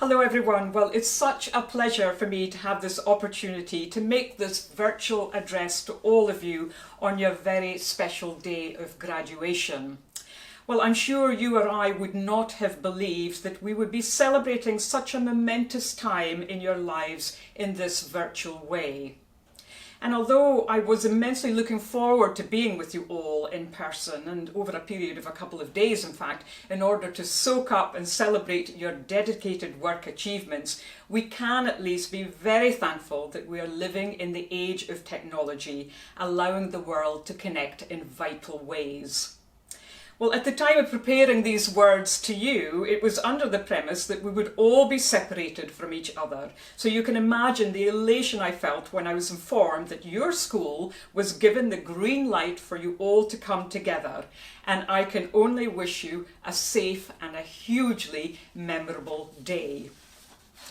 Hello everyone. Well, it's such a pleasure for me to have this opportunity to make this virtual address to all of you on your very special day of graduation. Well, I'm sure you or I would not have believed that we would be celebrating such a momentous time in your lives in this virtual way. And although I was immensely looking forward to being with you all in person and over a period of a couple of days, in fact, in order to soak up and celebrate your dedicated work achievements, we can at least be very thankful that we are living in the age of technology, allowing the world to connect in vital ways. Well, at the time of preparing these words to you, it was under the premise that we would all be separated from each other. So you can imagine the elation I felt when I was informed that your school was given the green light for you all to come together. And I can only wish you a safe and a hugely memorable day.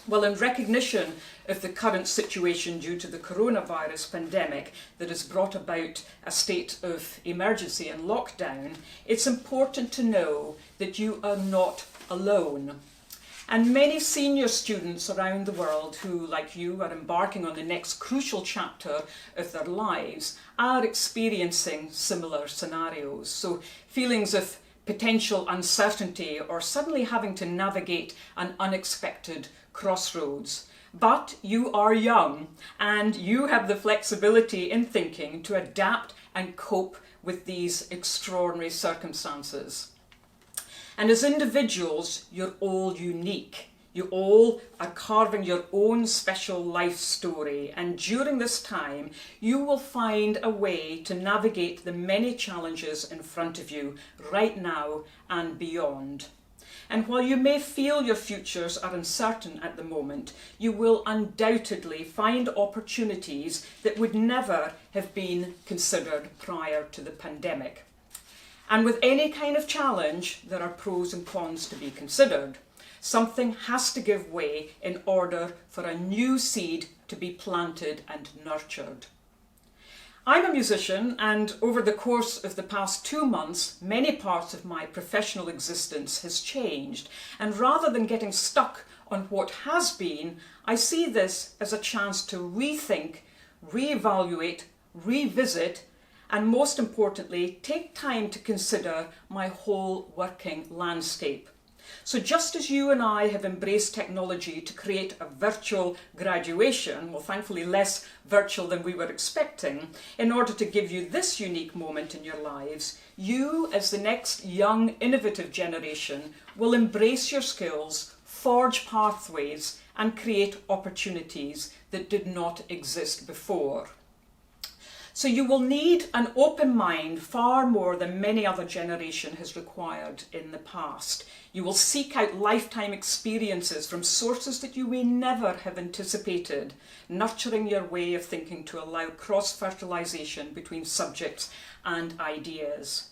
Well, in recognition of the current situation due to the coronavirus pandemic that has brought about a state of emergency and lockdown, it's important to know that you are not alone. And many senior students around the world who, like you, are embarking on the next crucial chapter of their lives are experiencing similar scenarios. So feelings of potential uncertainty or suddenly having to navigate an unexpected crossroads. But you are young and you have the flexibility in thinking to adapt and cope with these extraordinary circumstances. And as individuals, you're all unique. You all are carving your own special life story, and during this time you will find a way to navigate the many challenges in front of you right now and beyond. And while you may feel your futures are uncertain at the moment, you will undoubtedly find opportunities that would never have been considered prior to the pandemic. And with any kind of challenge, there are pros and cons to be considered. Something has to give way in order for a new seed to be planted and nurtured. I'm a musician, and over the course of the past 2 months, many parts of my professional existence has changed. And rather than getting stuck on what has been, I see this as a chance to rethink, reevaluate, revisit, and most importantly, take time to consider my whole working landscape. So just as you and I have embraced technology to create a virtual graduation, well, thankfully less virtual than we were expecting, in order to give you this unique moment in your lives, you, as the next young, innovative generation, will embrace your skills, forge pathways, and create opportunities that did not exist before. So you will need an open mind far more than many other generation has required in the past. You will seek out lifetime experiences from sources that you may never have anticipated, nurturing your way of thinking to allow cross-fertilization between subjects and ideas.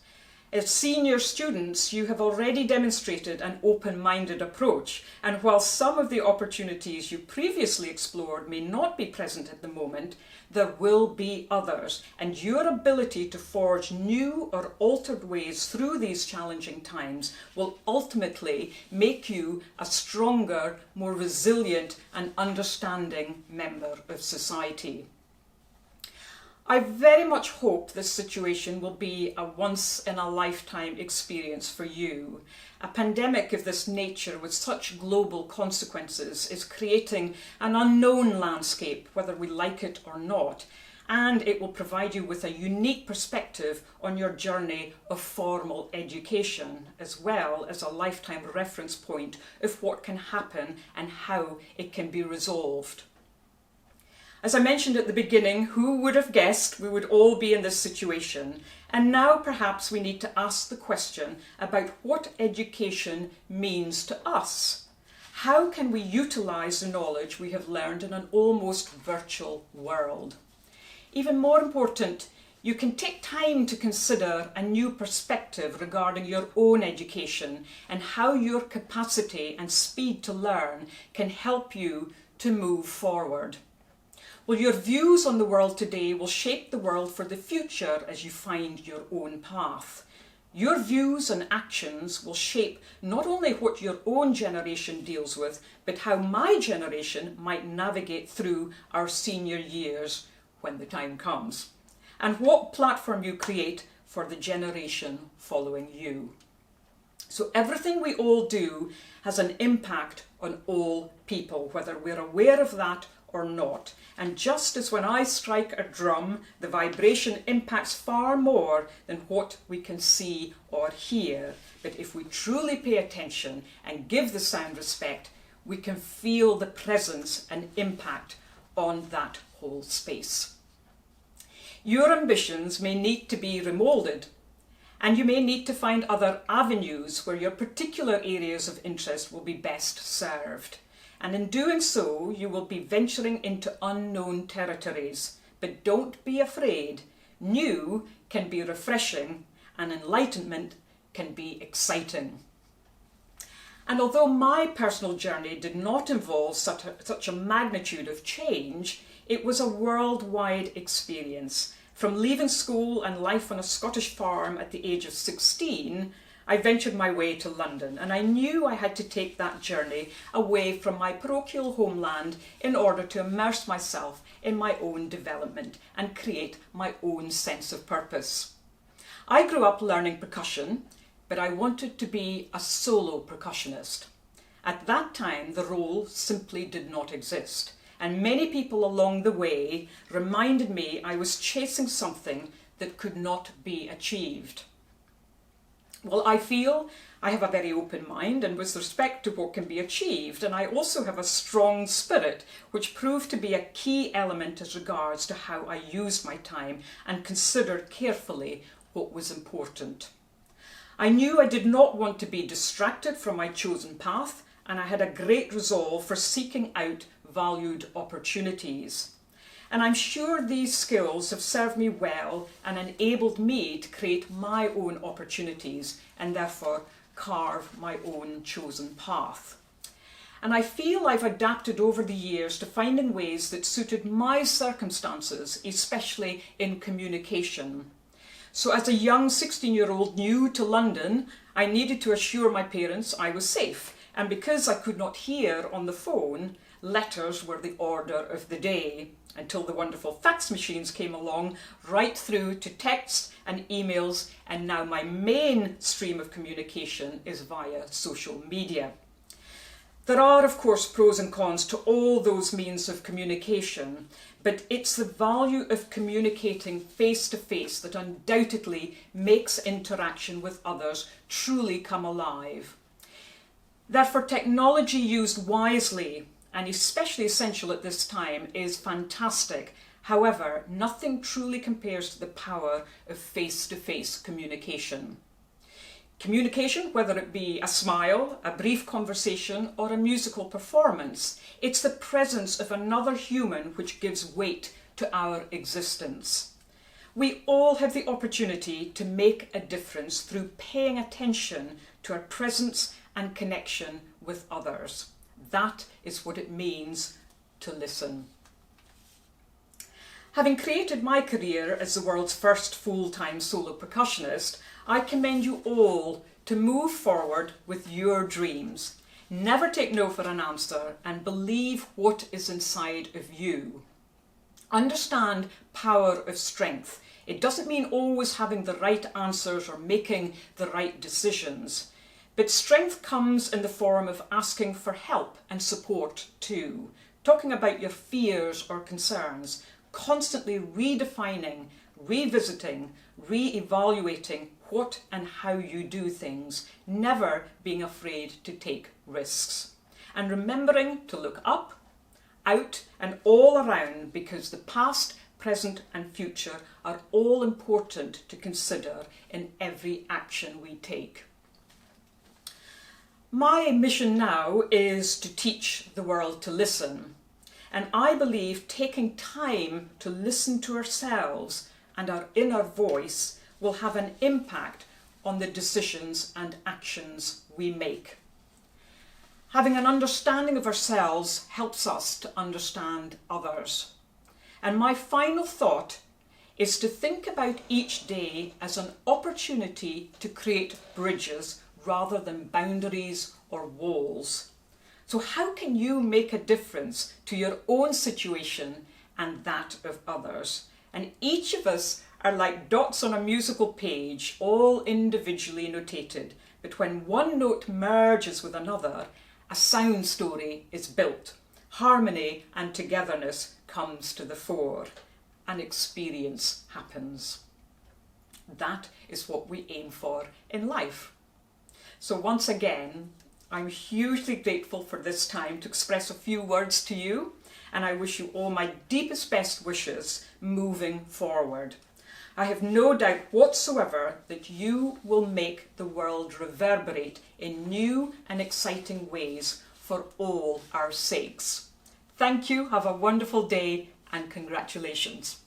As senior students, you have already demonstrated an open-minded approach, and while some of the opportunities you previously explored may not be present at the moment, there will be others, and your ability to forge new or altered ways through these challenging times will ultimately make you a stronger, more resilient and understanding member of society. I very much hope this situation will be a once-in-a-lifetime experience for you. A pandemic of this nature with such global consequences is creating an unknown landscape, whether we like it or not, and it will provide you with a unique perspective on your journey of formal education, as well as a lifetime reference point of what can happen and how it can be resolved. As I mentioned at the beginning, who would have guessed we would all be in this situation? And now perhaps we need to ask the question about what education means to us. How can we utilise the knowledge we have learned in an almost virtual world? Even more important, you can take time to consider a new perspective regarding your own education and how your capacity and speed to learn can help you to move forward. Well, your views on the world today will shape the world for the future as you find your own path. Your views and actions will shape not only what your own generation deals with, but how my generation might navigate through our senior years when the time comes, and what platform you create for the generation following you. So everything we all do has an impact on all people, whether we're aware of that or not. And just as when I strike a drum, the vibration impacts far more than what we can see or hear. But if we truly pay attention and give the sound respect, we can feel the presence and impact on that whole space. Your ambitions may need to be remoulded, and you may need to find other avenues where your particular areas of interest will be best served. And in doing so, you will be venturing into unknown territories. But don't be afraid. New can be refreshing, and enlightenment can be exciting. And although my personal journey did not involve such a magnitude of change, it was a worldwide experience. From leaving school and life on a Scottish farm at the age of 16, I ventured my way to London, and I knew I had to take that journey away from my parochial homeland in order to immerse myself in my own development and create my own sense of purpose. I grew up learning percussion, but I wanted to be a solo percussionist. At that time, the role simply did not exist, and many people along the way reminded me I was chasing something that could not be achieved. Well, I feel I have a very open mind and with respect to what can be achieved, and I also have a strong spirit, which proved to be a key element as regards to how I used my time and considered carefully what was important. I knew I did not want to be distracted from my chosen path, and I had a great resolve for seeking out valued opportunities. And I'm sure these skills have served me well and enabled me to create my own opportunities and therefore carve my own chosen path. And I feel I've adapted over the years to finding ways that suited my circumstances, especially in communication. So as a young 16-year-old new to London, I needed to assure my parents I was safe. And because I could not hear on the phone, letters were the order of the day, until the wonderful fax machines came along, right through to texts and emails, and now my main stream of communication is via social media. There are, of course, pros and cons to all those means of communication, but it's the value of communicating face-to-face that undoubtedly makes interaction with others truly come alive. Therefore, technology used wisely, and especially essential at this time, is fantastic. However, nothing truly compares to the power of face-to-face communication. Communication, whether it be a smile, a brief conversation, or a musical performance, it's the presence of another human which gives weight to our existence. We all have the opportunity to make a difference through paying attention to our presence and connection with others. That is what it means to listen. Having created my career as the world's first full-time solo percussionist, I commend you all to move forward with your dreams. Never take no for an answer and believe what is inside of you. Understand power of strength. It doesn't mean always having the right answers or making the right decisions. But strength comes in the form of asking for help and support too. Talking about your fears or concerns. Constantly redefining, revisiting, re-evaluating what and how you do things, never being afraid to take risks. And remembering to look up, out and all around, because the past, present and future are all important to consider in every action we take. My mission now is to teach the world to listen. And I believe taking time to listen to ourselves and our inner voice will have an impact on the decisions and actions we make. Having an understanding of ourselves helps us to understand others. And my final thought is to think about each day as an opportunity to create bridges rather than boundaries or walls. So how can you make a difference to your own situation and that of others? And each of us are like dots on a musical page, all individually notated. But when one note merges with another, a sound story is built. Harmony and togetherness comes to the fore. An experience happens. That is what we aim for in life. So once again, I'm hugely grateful for this time to express a few words to you, and I wish you all my deepest best wishes moving forward. I have no doubt whatsoever that you will make the world reverberate in new and exciting ways for all our sakes. Thank you, have a wonderful day, and congratulations.